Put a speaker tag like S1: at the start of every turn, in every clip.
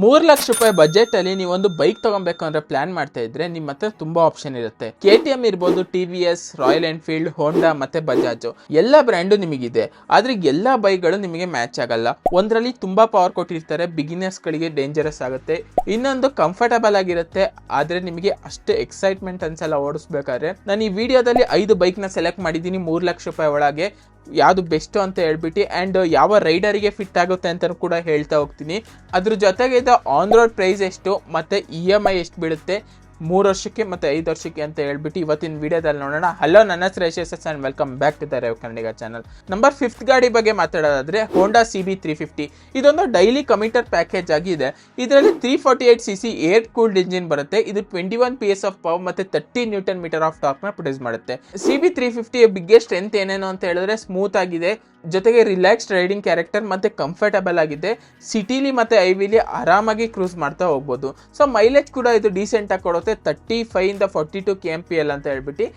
S1: ₹3,00,000 budget ಅಲ್ಲಿ ನೀವೊಂದು bike ತಗೊಬೇಕು ಅಂದ್ರೆ ಪ್ಲಾನ್ ಮಾಡ್ತಾ ಇದ್ರೆ ನಿಮ್ಮ ಹತ್ರ ತುಂಬಾ ಆಪ್ಷನ್ ಇರುತ್ತೆ. KTM ಇರ್ಬೋದು, TVS, ರಾಯಲ್ ಎನ್ಫೀಲ್ಡ್, ಹೋಂಡಾ ಮತ್ತೆ ಬಜಾಜ್ ಎಲ್ಲ ಬ್ರ್ಯಾಂಡು ನಿಮಗಿದೆ. ಆದ್ರೆ ಎಲ್ಲಾ ಬೈಕ್ಗಳು ನಿಮಗೆ ಮ್ಯಾಚ್ ಆಗಲ್ಲ. ಒಂದರಲ್ಲಿ ತುಂಬಾ ಪವರ್ ಕೊಟ್ಟಿರ್ತಾರೆ, ಬಿಗಿನರ್ಸ್ ಗಳಿಗೆ ಡೇಂಜರಸ್ ಆಗುತ್ತೆ. ಇನ್ನೊಂದು ಕಂಫರ್ಟಬಲ್ ಆಗಿರುತ್ತೆ, ಆದ್ರೆ ನಿಮಗೆ ಅಷ್ಟು ಎಕ್ಸೈಟ್ಮೆಂಟ್ ಅನ್ಸಲ್ಲ ಓಡಿಸ್ಬೇಕಾದ್ರೆ. ನಾನು ಈ ವಿಡಿಯೋದಲ್ಲಿ 5 ಬೈಕ್ ನ ಸೆಲೆಕ್ಟ್ ಮಾಡಿದ್ದೀನಿ ₹3,00,000 ಒಳಗೆ. ಯಾವುದು ಬೆಸ್ಟ್ ಅಂತ ಹೇಳ್ಬಿಟ್ಟು ಆ್ಯಂಡ್ ಯಾವ ರೈಡರಿಗೆ ಫಿಟ್ ಆಗುತ್ತೆ ಅಂತ ಕೂಡ ಹೇಳ್ತಾ ಹೋಗ್ತೀನಿ. ಅದ್ರ ಜೊತೆಗೆ ಇದು ಆನ್ ರೋಡ್ ಪ್ರೈಸ್ ಎಷ್ಟು ಮತ್ತು EMI ಎಷ್ಟು ಬೀಳುತ್ತೆ 3 ವರ್ಷಕ್ಕೆ ಮತ್ತು 5 ವರ್ಷಕ್ಕೆ ಅಂತ ಹೇಳ್ಬಿಟ್ಟು ಇವತ್ತಿನ ವಿಡಿಯೋದಲ್ಲಿ ನೋಡೋಣ. ಹಲೋ, ನನ್ನ ಹೆಸರು Yashas and welcome back to the rave Kannadiga channel. Number 5 ಗಾಡಿ ಬಗ್ಗೆ ಮಾತಾಡೋದಾದ್ರೆ ಹೋಂಡಾ CB350. ಇದೊಂದು ಡೈಲಿ ಕಮಿಟರ್ ಪ್ಯಾಕೇಜ್ ಆಗಿದೆ. ಇದರಲ್ಲಿ 348cc ಏರ್ ಕೂಲ್ಡ್ ಇಂಜಿನ್ ಬರುತ್ತೆ. ಇದು 21 PS ಆಫ್ ಪವರ್ ಮತ್ತು 30 Nm ಆಫ್ ಟಾರ್ಕ್ನ ಪ್ರೊಡ್ಯೂಸ್ ಮಾಡುತ್ತೆ. CB350 ಬಿಗ್ಗೆಸ್ಟ್ ಸ್ಟ್ರೆಂತ್ ಏನೇನು ಅಂತ ಹೇಳಿದ್ರೆ ಸ್ಮೂತ್ ಆಗಿದೆ, ಜೊತೆಗೆ ರಿಲ್ಯಾಕ್ಸ್ಡ್ ರೈಡಿಂಗ್ ಕ್ಯಾರೆಕ್ಟರ್ ಮತ್ತೆ ಕಂಫರ್ಟಬಲ್ ಆಗಿದೆ. ಸಿಟಿಲಿ ಮತ್ತೆ ಐವಿಲಿ ಆರಾಮಾಗಿ ಕ್ರೂಸ್ ಮಾಡ್ತಾ ಹೋಗ್ಬೋದು. ಸೊ ಮೈಲೇಜ್ ಕೂಡ ಇದು ಡೀಸೆಂಟ್ ಆಗಿ ಕೊಡುತ್ತೆ, 35 ಇಂದ 42 kmpl ಅಂತ ಹೇಳ್ಬಿಟ್ಟು.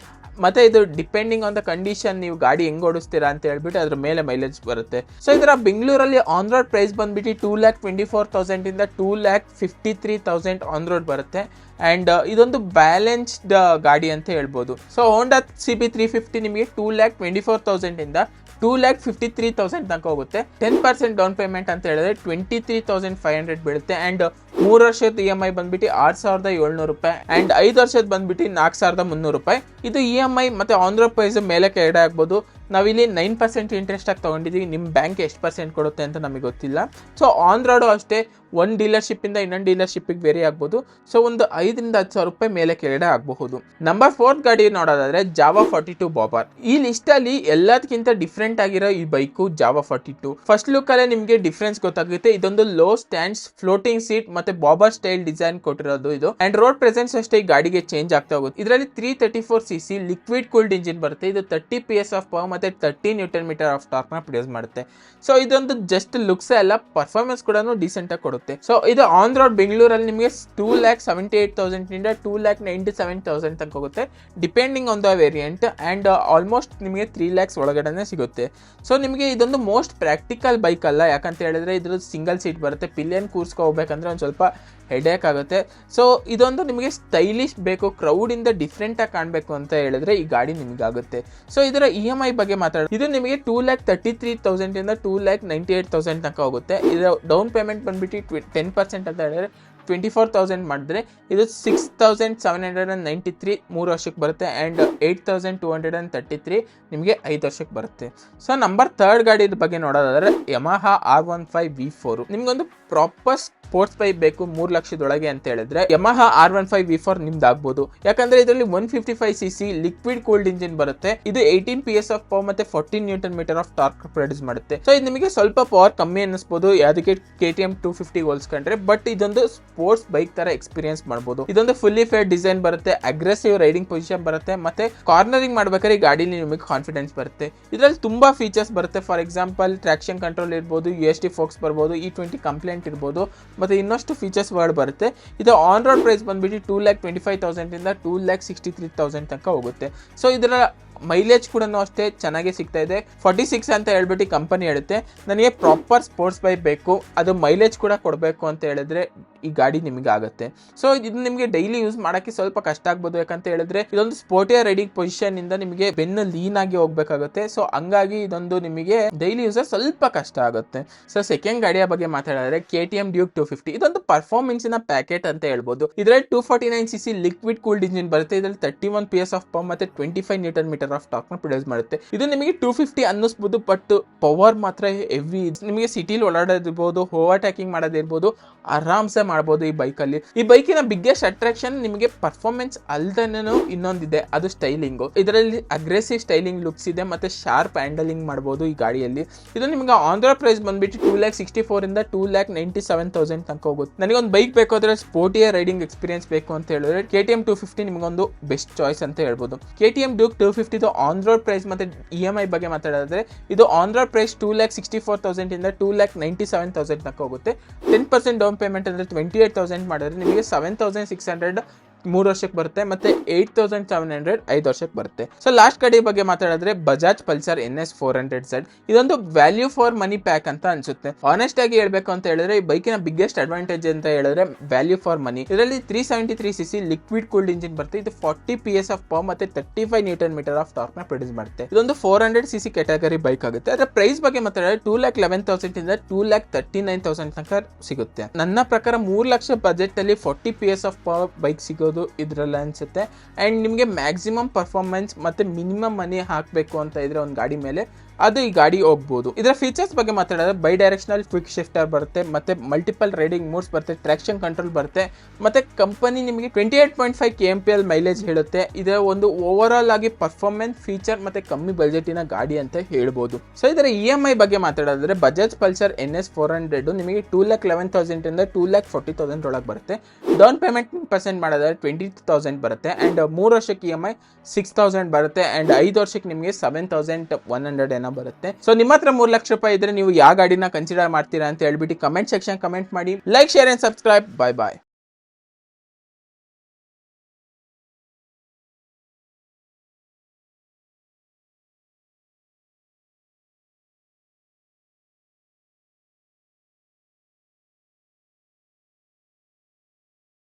S1: ಮತ್ತೆ ಇದು ಡಿಪೆಂಡಿಂಗ್ ಆನ್ ದ ಕಂಡೀಷನ್, ನೀವು ಗಾಡಿ ಹೆಂಗ್ ಓಡಿಸ್ತೀರಾ ಅಂತ ಹೇಳ್ಬಿಟ್ಟು ಅದ್ರ ಮೇಲೆ ಮೈಲೇಜ್ ಬರುತ್ತೆ. ಸೊ ಇದರ ಬೆಂಗಳೂರಲ್ಲಿ ಆನ್ ರೋಡ್ ಪ್ರೈಸ್ ಬಂದ್ಬಿಟ್ಟು 2,24,000 ಇಂದ 2,53,000 ಆನ್ ರೋಡ್ ಬರುತ್ತೆ. ಆ್ಯಂಡ್ ಇದೊಂದು ಬ್ಯಾಲೆನ್ಸ್ಡ್ ಗಾಡಿ ಅಂತ ಹೇಳ್ಬೋದು. ಸೊ ಹೋಂಡಾ CB350 ನಿಮಗೆ 2,24,000 ಇಂದ 2,53,000 ತನಕ ಹೋಗುತ್ತೆ. 10% ಡೌನ್ ಪೇಮೆಂಟ್ ಅಂತ ಹೇಳಿದ್ರೆ 23,500 ಬೀಳುತ್ತೆ. ಆ್ಯಂಡ್ 3 ವರ್ಷದ EMI ಬಂದ್ಬಿಟ್ಟು ₹6,700 ಆ್ಯಂಡ್ 5 ವರ್ಷದ ಬಂದ್ಬಿಟ್ಟು ₹4,300. ಇದು EMI ಮತ್ತು ಆನ್ ರೋಡ್ ಪ್ರೈಸ್ ಮೇಲೆ ಕೆಳಗಡೆ ಆಗ್ಬೋದು. ನಾವಿಲ್ಲಿ 9% ಇಂಟ್ರೆಸ್ಟ್ ಆಗಿ ತೊಗೊಂಡಿದ್ದೀವಿ. ನಿಮ್ಮ ಬ್ಯಾಂಕ್ ಎಷ್ಟು % ಕೊಡುತ್ತೆ ಅಂತ ನಮಗೆ ಗೊತ್ತಿಲ್ಲ. ಸೊ ಆನ್ ರೋಡು ಅಷ್ಟೇ, ಒಂದು ಡೀಲರ್ಶಿಪ್ಪಿಂದ ಇನ್ನೊಂದು ಡೀಲರ್ಶಿಪ್ಪಿಗೆ ವೇರಿ ಆಗ್ಬೋದು. ಸೊ ಒಂದು ₹5,000 ಮೇಲೆ ಕೆಳಗಡೆ ಆಗಬಹುದು. ನಂಬರ್ 4 ಗಾಡಿ ನೋಡೋದಾದ್ರೆ ಜಾವಾ 42 ಬಾಬರ್. ಈ ಲಿಸ್ಟಲ್ಲಿ ಎಲ್ಲದಕ್ಕಿಂತ ಡಿಫ್ರೆಂಟ್ ಆಗಿರೋ ಈ ಬೈಕು ಜಾವಾ 42. ಫಸ್ಟ್ ಲುಕ್ಕಲ್ಲೇ ನಿಮಗೆ ಡಿಫ್ರೆನ್ಸ್ ಗೊತ್ತಾಗುತ್ತೆ. ಇದೊಂದು ಲೋ ಸ್ಟ್ಯಾಂಡ್ಸ್, ಫ್ಲೋಟಿಂಗ್ ಸೀಟ್ ಮತ್ತೆ ಬಾಬರ್ ಸ್ಟೈಲ್ ಡಿಸೈನ್ ಕೊಟ್ಟಿರೋದು ಇದು. ಅಂಡ್ ರೋಡ್ ಪ್ರೆಸೆನ್ಸ್ ಅಷ್ಟೇ ಈ ಗಾಡಿಗೆ ಚೇಂಜ್ ಆಗ್ತಾ ಹೋಗುತ್ತೆ. ಇದರಲ್ಲಿ 334cc ಲಿಕ್ವಿಡ್ ಕೂಲ್ಡ್ ಇಂಜಿನ್ ಬರುತ್ತೆ. ಇದು 30 PS ಆಫ್ ಪವರ್ ಮತ್ತೆ 30 Nm ಆಫ್ ಟಾರ್ಕ್ ನ ಪ್ರೊಡ್ಯೂಸ್ ಮಾಡುತ್ತೆ. ಸೊ ಇದೊಂದು ಜಸ್ಟ್ ಲುಕ್ಸ್ ಅಲ್ಲ, ಪರ್ಫಾರ್ಮೆನ್ಸ್ ಕೂಡ ಡೀಸೆಂಟ್ ಆಗಿ ಕೊಡುತ್ತೆ. ಸೊ ಇದು ಆನ್ ರೋಡ್ ಬೆಂಗಳೂರಲ್ಲಿ ನಿಮಗೆ 2,78,000 ಇಂದ 2,97,000 ತನಕ ಹೋಗುತ್ತೆ, depending on the variant. And almost ನಿಮಗೆ 3 lakhs ಒಳಗಡೆ ಸಿಗುತ್ತೆ. ಸೊ ನಿಮಗೆ ಇದೊಂದು ಮೋಸ್ಟ್ ಪ್ರಾಕ್ಟಿಕಲ್ ಬೈಕ್ ಅಲ್ಲ, ಯಾಕಂತ ಹೇಳಿದ್ರೆ ಇದ್ರದ್ದು ಸಿಂಗಲ್ ಸೀಟ್ ಬರುತ್ತೆ. ಪಿಲಿಯನ್ ಕೂರ್ಸ್ಕೊ ಹೋಗ್ಬೇಕಂದ್ರೆ ಒಂದು ಸ್ವಲ್ಪ ಹೆಡೇಕ್ ಆಗುತ್ತೆ. ಸೊ ಇದೊಂದು ನಿಮಗೆ ಸ್ಟೈಲಿಶ್ ಬೇಕು, ಕ್ರೌಡಿಂದ ಡಿಫ್ರೆಂಟ್ ಆಗಿ ಕಾಣಬೇಕು ಅಂತ ಹೇಳಿದ್ರೆ ಈ ಗಾಡಿ ನಿಮಗಾಗುತ್ತೆ. ಸೊ ಇದರ EMI ಬಗ್ಗೆ ಮಾತಾಡೋದು, ಇದು ನಿಮಗೆ 2,33,000 ಇಂದ 2,98,000 ತನಕ ಹೋಗುತ್ತೆ. ಇದರ ಡೌನ್ ಪೇಮೆಂಟ್ ಬಂದ್ಬಿಟ್ಟು 10% ಅಂತ ಹೇಳಿದ್ರೆ 24,000 ಮಾಡಿದ್ರೆ ಇದು 6,793 3 ವರ್ಷಕ್ಕೆ ಬರುತ್ತೆ. ಆ್ಯಂಡ್ 8,233 ನಿಮಗೆ 5 ವರ್ಷಕ್ಕೆ ಬರುತ್ತೆ. ಸೊ ನಂಬರ್ 3 ಗಾಡಿ ಬಗ್ಗೆ ನೋಡೋದಾದ್ರೆ ಯಮಹಾ R15 V4. ನಿಮ್ಗೊಂದು ಪ್ರಾಪರ್ ಸ್ಪೋರ್ಟ್ಸ್ ಬೈಕ್ ಬೇಕು $3,00,000 ಅಂತ ಹೇಳಿದ್ರೆ ಯಮಹಾ R15 V4 ನಿಮ್ದು ಆಗ್ಬೋದು. ಯಾಕಂದ್ರೆ ಇದರಲ್ಲಿ 155cc ಲಿಕ್ವಿಡ್ ಕೂಲ್ಡ್ ಇಂಜಿನ್ ಬರುತ್ತೆ. ಇದು 18 PS ಆಫ್ ಪವರ್ ಮತ್ತೆ 14 Nm ಆಫ್ ಟಾರ್ಕ್ ಪ್ರೊಡ್ಯೂಸ್ ಮಾಡುತ್ತೆ. ಸೊ ಇದು ನಿಮಗೆ ಸ್ವಲ್ಪ ಪವರ್ ಕಮ್ಮಿ ಅನ್ನಿಸ್ಬೋದು ಯಾವುದಕ್ಕೆ KTM 250 ಹೋಲಿಸ್ಕೊಂಡ್ರೆ, ಬಟ್ ಇದೊಂದು ಸ್ಪೋರ್ಟ್ಸ್ ಬೈಕ್ ತರ ಎಕ್ಸ್ಪೀರಿಯನ್ಸ್ ಮಾಡಬಹುದು. ಇದೊಂದು ಫುಲ್ಲಿ ಫೇರ್ ಡಿಸೈನ್ ಬರುತ್ತೆ, ಅಗ್ರೆಸಿವ್ ರೈಡಿಂಗ್ ಪೊಸಿಷನ್ ಬರುತ್ತೆ, ಮತ್ತೆ ಕಾರ್ನರಿಂಗ್ ಮಾಡ್ಬೇಕಾದ್ರೆ ಈ ಗಾಡಿಲಿ ನಿಮಗೆ ಕಾನ್ಫಿಡೆನ್ಸ್ ಬರುತ್ತೆ. ಇದರಲ್ಲಿ ತುಂಬಾ ಫೀಚರ್ಸ್ ಬರುತ್ತೆ. ಫಾರ್ ಎಕ್ಸಾಂಪಲ್ ಟ್ರಾಕ್ಷನ್ ಕಂಟ್ರೋಲ್ ಇರ್ಬೋದು, USD ಫೋಕ್ಸ್ ಬರ್ಬೋದು, E20 ಕಂಪ್ಲೇಂಟ್ ಇರ್ಬೋದು, ಮತ್ತೆ ಇನ್ನಷ್ಟು ಫೀಚರ್ಸ್ ವರ್ಡ್ ಬರುತ್ತೆ. ಇದು ಆನ್ ರೋಡ್ ಪ್ರೈಸ್ ಬಂದ್ಬಿಟ್ಟು 2,25,000 ಇಂದ 2,63,000 ತನಕ ಹೋಗುತ್ತೆ. ಸೊ ಇದರ ಮೈಲೇಜ್ ಕೂಡ ಅಷ್ಟೇ ಚೆನ್ನಾಗಿ ಸಿಗ್ತಾ ಇದೆ. 46 ಅಂತ ಹೇಳ್ಬಿಟ್ಟು ಕಂಪನಿ ಹೇಳುತ್ತೆ. ನನಗೆ ಪ್ರಾಪರ್ ಸ್ಪೋರ್ಟ್ಸ್ ಬೈಕ್ ಬೇಕು, ಅದು ಮೈಲೇಜ್ ಕೂಡ ಕೊಡಬೇಕು ಅಂತ ಹೇಳಿದ್ರೆ ಈ ಗಾಡಿ ನಿಮಗೆ ಆಗುತ್ತೆ. ಸೊ ಇದು ನಿಮಗೆ ಡೈಲಿ ಯೂಸ್ ಮಾಡೋಕ್ಕೆ ಸ್ವಲ್ಪ ಕಷ್ಟ ಆಗ್ಬೋದು, ಯಾಕಂತ ಹೇಳಿದ್ರೆ ಇದೊಂದು ಸ್ಪೋರ್ಟಿಯರ್ ರೈಡಿಂಗ್ ಪೊಸಿಷನ್ ಇಂದ ನಿಮಗೆ ಬೆನ್ನು ಲೀನ್ ಆಗಿ ಹೋಗ್ಬೇಕಾಗುತ್ತೆ. ಸೊ ಹಂಗಾಗಿ ಇದೊಂದು ನಿಮಗೆ ಡೈಲಿ ಯೂಸ್ ಸ್ವಲ್ಪ ಕಷ್ಟ ಆಗುತ್ತೆ. ಸೊ ಸೆಕೆಂಡ್ ಗಾಡಿಯ ಬಗ್ಗೆ ಮಾತಾಡಿದ್ರೆ KTM Duke 250. ಇದೊಂದು ಪರ್ಫಾರ್ಮೆನ್ಸ್ ನ ಪ್ಯಾಕೆಟ್ ಅಂತ ಹೇಳ್ಬೋದು. ಇದರಲ್ಲಿ 249cc ಲಿಕ್ವಿಡ್ ಕೂಲ್ಡ್ ಇಂಜಿನ್ ಬರುತ್ತೆ. ಇದರಲ್ಲಿ 31 PS ಆಫ್ ಪವರ್ ಮತ್ತೆ 25 Nm ಆಫ್ ಟಾರ್ಕ್ ನ ಪ್ರೊಡ್ಯೂಸ್ ಮಾಡುತ್ತೆ. ಇದು ನಿಮಗೆ 250 ಅನ್ನಿಸ್ಬೋದು, ಬಟ್ ಪವರ್ ಮಾತ್ರ ಹೆವಿ. ನಿಮಗೆ ಸಿಟಿಲಿ ಓಡಾಡೋದಿರ್ಬೋದು, ಓವರ್ಟೇಕಿಂಗ್ ಮಾಡೋದಿರ್ಬೋದು, ಆರಾಮ್ಸೆ ಮಾಡ್ಬೋದು ಈ ಬೈಕಲ್ಲಿ. ಈ ಬೈಕಿನ ಬಿಗ್ಗೆಸ್ಟ್ ಅಟ್ರಾಕ್ಷನ್ ನಿಮಗೆ ಪರ್ಫಾರ್ಮೆನ್ಸ್ ಅಲ್ದೇನೂ ಇನ್ನೊಂದಿದೆ, ಅದು ಸ್ಟೈಲಿಂಗು. ಇದರಲ್ಲಿ ಅಗ್ರೆಸಿವ್ ಸ್ಟೈಲಿಂಗ್ ಲುಕ್ಸ್ ಇದೆ ಮತ್ತೆ ಶಾರ್ಪ್ ಹ್ಯಾಂಡಲಿಂಗ್ ಮಾಡ್ಬೋದು ಈ ಗಾಡಿಯಲ್ಲಿ. ಇದು ನಿಮಗೆ ಆನ್ ರೋಡ್ ಪ್ರೈಸ್ ಬಂದ್ಬಿಟ್ಟು 2,64,000 ಇಂದ 2,97,000 ತನಕ ಹೋಗುತ್ತೆ. ನನಗೊಂದು ಬೈಕ್ ಬೇಕಾದ್ರೆ ಸ್ಪೋರ್ಟಿಯರ್ ರೈಡಿಂಗ್ ಎಕ್ಸ್ಪೀರಿಯನ್ಸ್ ಬೇಕು ಅಂತ ಹೇಳಿದ್ರೆ KTM 250 ನಿಮಗೊಂದು ಬೆಸ್ಟ್ ಚಾಯ್ಸ್ ಅಂತ ಹೇಳ್ಬೋದು. KTM Duke 250 on road price ಮತ್ತೆ EMI ಬಗ್ಗೆ ಮಾತಾಡೋದಾದ್ರೆ ಇದು ಆನ್ ರೋಡ್ ಪ್ರೈಸ್ 2,64,000 ಇಂದ 2,97,000 ತನಕ ಹೋಗುತ್ತೆ. 10% ಡೌನ್ ಪೇಮೆಂಟ್ ಅಂದ್ರೆ 28,000 ಮಾಡಿದ್ರೆ ನಿಮಗೆ 7,600 3 ವರ್ಷಕ್ಕೆ ಬರುತ್ತೆ, ಮತ್ತೆ 8700 5 ವರ್ಷಕ್ಕೆ ಬರುತ್ತೆ. ಸೊ ಲಾಸ್ಟ್ ಗಾಡಿ ಬಗ್ಗೆ ಮಾತಾಡಿದ್ರೆ ಬಜಾಜ್ ಪಲ್ಸರ್ NS 400Z. ಇದೊಂದು ವ್ಯಾಲ್ಯೂ ಫಾರ್ ಮನಿ ಪ್ಯಾಕ್ ಅಂತ ಅನ್ಸುತ್ತೆ. ಆನೆಸ್ಟ್ ಆಗಿ ಹೇಳ್ಬೇಕು ಅಂತ ಹೇಳಿದ್ರೆ ಈ ಬೈಕಿನ ಬಿಗ್ಗೆಸ್ಟ್ ಅಡ್ವಾಂಟೇಜ್ ಅಂತ ಹೇಳಿದ್ರೆ ವ್ಯಾಲ್ಯೂ ಫಾರ್ ಮನಿ. ಇದರಲ್ಲಿ 373cc ಲಿಕ್ವಿಡ್ ಕೂಲ್ಡ್ ಇಂಜಿನ್ ಬರುತ್ತೆ. ಇದು 40 PS ಆಫ್ ಪವರ್ ಮತ್ತೆ 35 Nm ಆಫ್ ಟಾರ್ಕ್ ನ ಪ್ರೊಡ್ಯೂಸ್ ಮಾಡುತ್ತೆ. ಇದೊಂದು 400cc ಕ್ಯಾಟಗರಿ ಬೈಕ್ ಆಗುತ್ತೆ. ಅದರ ಪ್ರೈಸ್ ಬಗ್ಗೆ ಮಾತಾಡಿದ್ರೆ 2,11,000 ಇಂದ 2,39,000 ತನಕ ಸಿಗುತ್ತೆ. ನನ್ನ ಪ್ರಕಾರ 3 ಲಕ್ಷ ಬಜೆಟ್ ಅಲ್ಲಿ 40 PS ಆಫ್ ಪವರ್ ಬೈಕ್ ಸಿಗೋದು ಇದ್ರಲ್ಲಿ ಅನ್ಸುತ್ತೆ. ಅಂಡ್ ನಿಮಗೆ ಮ್ಯಾಕ್ಸಿಮಮ್ ಪರ್ಫಾರ್ಮೆನ್ಸ್ ಮತ್ತೆ ಮಿನಿಮಮ್ ಮನಿ ಹಾಕಬೇಕು ಅಂತ ಇದ್ರೆ ಒಂದು ಗಾಡಿ ಮೇಲೆ ಅದು ಈ ಗಾಡಿ ಹೋಗ್ಬೋದು. ಇದರ ಫೀಚರ್ಸ್ ಬಗ್ಗೆ ಮಾತಾಡಿದ್ರೆ ಬೈ ಡೈರೆಕ್ಷನಲ್ ಕ್ವಿಕ್ ಶಿಫ್ಟರ್ ಬರುತ್ತೆ, ಮತ್ತೆ ಮಲ್ಟಿಪಲ್ ರೈಡಿಂಗ್ ಮೋಡ್ಸ್ ಬರುತ್ತೆ, ಟ್ರಾಕ್ಷನ್ ಕಂಟ್ರೋಲ್ ಬರುತ್ತೆ, ಮತ್ತೆ ಕಂಪನಿ ನಿಮಗೆ 28.5 kmpl ಮೈಲೇಜ್ ಹೇಳುತ್ತೆ. ಇದರ ಒಂದು ಓವರ್ ಆಲ್ ಆಗಿ ಪರ್ಫಾರ್ಮೆನ್ಸ್ ಫೀಚರ್ ಮತ್ತೆ ಕಮ್ಮಿ ಬಜೆಟಿನ ಗಾಡಿ ಅಂತ ಹೇಳ್ಬೋದು. ಸೊ ಇದರ EMI ಬಗ್ಗೆ ಮಾತಾಡಿದ್ರೆ ಬಜಾಜ್ ಪಲ್ಸರ್ NS 400 ನಿಮಗೆ 2,11,000 ಇಂದ 2,40,000 ಒಳಗೆ ಬರುತ್ತೆ. ಡೌನ್ ಪೇಮೆಂಟ್ % ಮಾಡಿದ್ರೆ 22,000 ಬರುತ್ತೆ. ಅಂಡ್ 3 ವರ್ಷಕ್ಕೆ EMI 6,000 ಬರುತ್ತೆ. ಅಂಡ್ 5 ವರ್ಷಕ್ಕೆ ನಿಮಗೆ 7,100 ಏನೋ ಬರುತ್ತೆ. ಸೊ ನಿಮ್ಮ ಹತ್ರ 3 ಲಕ್ಷ ರೂಪಾಯಿ ಇದ್ರೆ ನೀವು ಯಾವ ಗಾಡಿನ ಕನ್ಸಿಡರ್ ಮಾಡ್ತೀರಾ ಅಂತ ಹೇಳ್ಬಿಟ್ಟು ಕಮೆಂಟ್ ಸೆಕ್ಷನ್ ಕಮೆಂಟ್ ಮಾಡಿ. Like, share and subscribe. Bye bye.